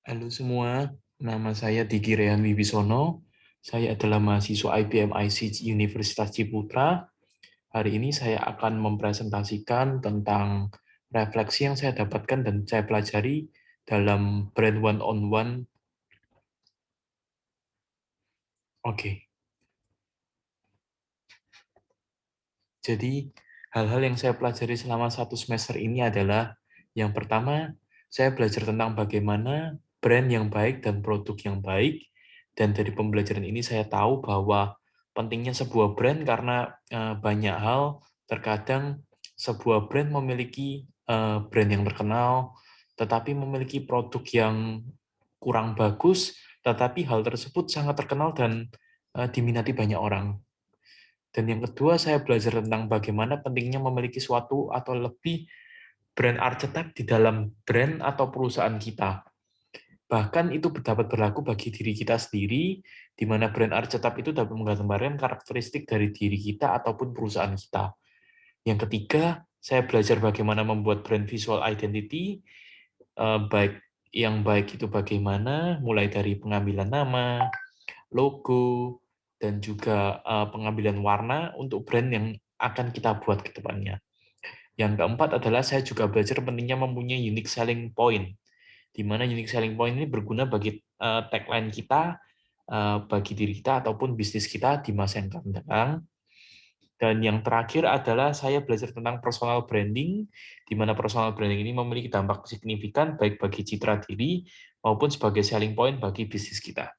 Halo semua, nama saya Diki Rehan Wibisono. Saya adalah mahasiswa IBM IC Universitas Ciputra. Hari ini saya akan mempresentasikan tentang refleksi yang saya dapatkan dan saya pelajari dalam brand one-on-one. Oke, jadi hal-hal yang saya pelajari selama 1 semester ini adalah yang pertama, saya belajar tentang bagaimana brand yang baik dan produk yang baik. Dan dari pembelajaran ini saya tahu bahwa pentingnya sebuah brand karena banyak hal. Terkadang sebuah brand memiliki brand yang terkenal, tetapi memiliki produk yang kurang bagus, tetapi hal tersebut sangat terkenal dan diminati banyak orang. Dan yang kedua, saya belajar tentang bagaimana pentingnya memiliki suatu atau lebih brand archetype di dalam brand atau perusahaan kita. Bahkan itu dapat berlaku bagi diri kita sendiri, di mana brand archetype itu dapat menggambarkan karakteristik dari diri kita ataupun perusahaan kita. Yang ketiga, saya belajar bagaimana membuat brand visual identity, baik yang baik itu bagaimana, mulai dari pengambilan nama, logo, dan juga pengambilan warna untuk brand yang akan kita buat ke depannya. Yang keempat adalah saya juga belajar pentingnya mempunyai unique selling point, di mana unique selling point ini berguna bagi tagline kita, bagi diri kita ataupun bisnis kita di masa yang akan datang. Dan yang terakhir adalah saya belajar tentang personal branding, di mana personal branding ini memiliki dampak signifikan baik bagi citra diri maupun sebagai selling point bagi bisnis kita.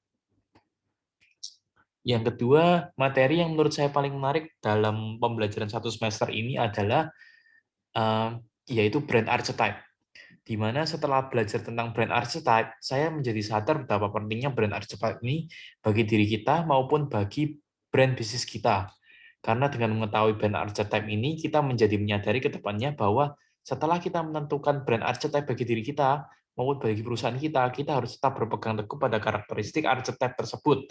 Yang kedua, materi yang menurut saya paling menarik dalam pembelajaran 1 semester ini adalah yaitu brand archetype. Di mana setelah belajar tentang brand archetype, saya menjadi sadar betapa pentingnya brand archetype ini bagi diri kita maupun bagi brand bisnis kita. Karena dengan mengetahui brand archetype ini, kita menjadi menyadari ke depannya bahwa setelah kita menentukan brand archetype bagi diri kita maupun bagi perusahaan kita, kita harus tetap berpegang teguh pada karakteristik archetype tersebut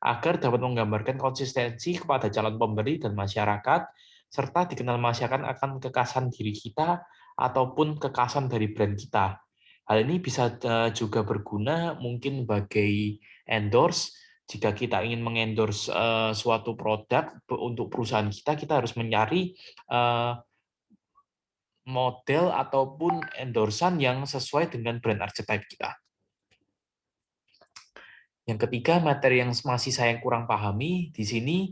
agar dapat menggambarkan konsistensi kepada calon pembeli dan masyarakat, serta dikenal masyarakat akan kekhasan diri kita ataupun kekhasan dari brand kita. Hal ini bisa juga berguna mungkin sebagai endorse. Jika kita ingin mengendorse suatu produk untuk perusahaan kita, kita harus mencari model ataupun endorsan yang sesuai dengan brand archetype kita. Yang ketiga, materi yang masih saya kurang pahami di sini,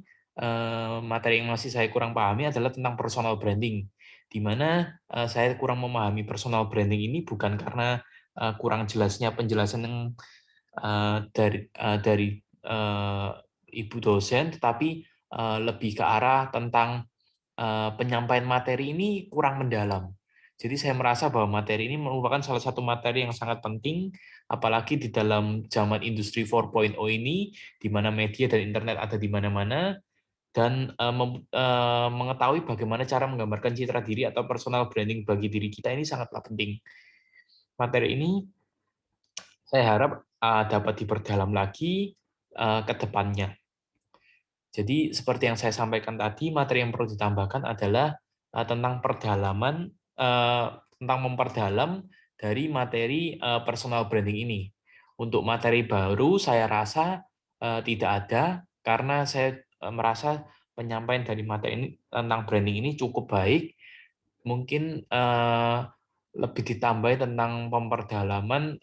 materi yang masih saya kurang pahami adalah tentang personal branding, di mana saya kurang memahami personal branding ini bukan karena kurang jelasnya penjelasan yang dari ibu dosen, tetapi lebih ke arah tentang penyampaian materi ini kurang mendalam. Jadi saya merasa bahwa materi ini merupakan salah satu materi yang sangat penting, apalagi di dalam zaman industri 4.0 ini, di mana media dan internet ada di mana-mana, dan mengetahui bagaimana cara menggambarkan citra diri atau personal branding bagi diri kita ini sangatlah penting. Materi ini saya harap dapat diperdalam lagi ke depannya. Jadi seperti yang saya sampaikan tadi, materi yang perlu ditambahkan adalah tentang perdalaman, tentang memperdalam dari materi personal branding ini. Untuk materi baru, saya rasa tidak ada, karena saya merasa penyampaian dari materi ini tentang branding ini cukup baik. Mungkin lebih ditambah tentang pemperdalaman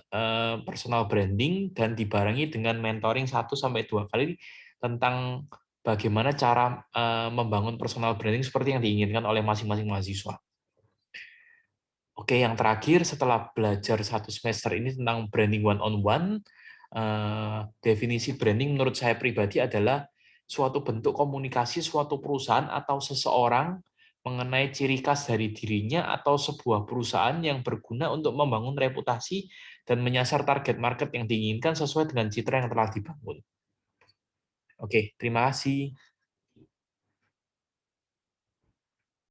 personal branding dan dibarengi dengan mentoring 1-2 kali tentang bagaimana cara membangun personal branding seperti yang diinginkan oleh masing-masing mahasiswa. Oke, yang terakhir setelah belajar 1 semester ini tentang branding one-on-one, definisi branding menurut saya pribadi adalah suatu bentuk komunikasi suatu perusahaan atau seseorang mengenai ciri khas dari dirinya atau sebuah perusahaan yang berguna untuk membangun reputasi dan menyasar target market yang diinginkan sesuai dengan citra yang telah dibangun. Oke, terima kasih.